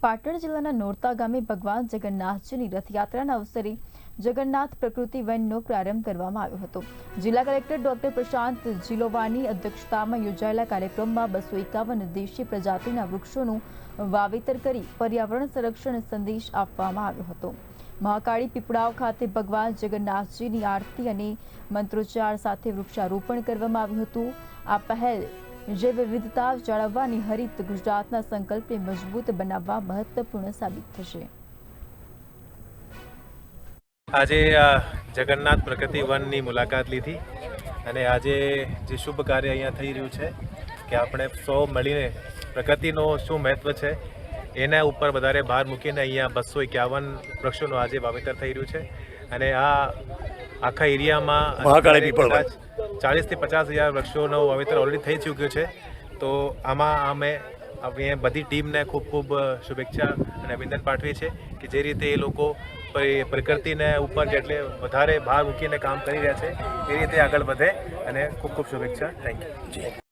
પાટણ જિલ્લાના નોરતા ગામે ભગવાન જગન્નાથજીની રથયાત્રાના અવસરે જગન્નાથ પ્રકૃતિ વનનો પ્રારંભ કરવામાં આવ્યો હતો। જિલ્લા કલેક્ટર ડોક્ટર પ્રશાંત જીલોવાની અધ્યક્ષતામાં યોજાયેલા કાર્યક્રમમાં 251 દેશી પ્રજાતિના વૃક્ષોનું વાવેતર કરી પર્યાવરણ સંરક્ષણ સંદેશ આપવામાં આવ્યો હતો। મહાકાળી પીપળાવ ખાતે ભગવાન જગન્નાથજીની આરતી અને મંત્રોચ્ચાર સાથે વૃક્ષારોપણ કરવામાં આવ્યું હતું। આ પહેલ જૈવ વિવિધતા જાળવવાની હરિત ગુજરાતના સંકલ્પને મજબૂત બનાવવા મહત્વપૂર્ણ સાબિત થશે। આજે જગન્નાથ પ્રકૃતિ વનની મુલાકાત લીધી અને આજે જે શુભ કાર્ય અહીંયા થઈ રહ્યું છે કે આપણે સૌ મળીને પ્રકૃતિનો શું મહત્વ છે એના ઉપર વધારે ભાર મૂકીને અહીંયા 251 વૃક્ષોનું આજે વાવેતર થઈ રહ્યું છે અને આ આખા એરિયામાં 40 થી 50 હજાર વૃક્ષોનું વાવેતર ઓલરેડી થઈ ચૂક્યું છે। તો આમાં અમે બધી ટીમને ખૂબ ખૂબ શુભેચ્છા અને અભિનંદન પાઠવીએ છીએ કે જે રીતે એ લોકો પ્રકૃતિને ઉપર જેટલે વધારે ભાર મૂકીને કામ કરી રહ્યા છે એ રીતે આગળ વધે અને ખૂબ ખૂબ શુભેચ્છા। Thank you.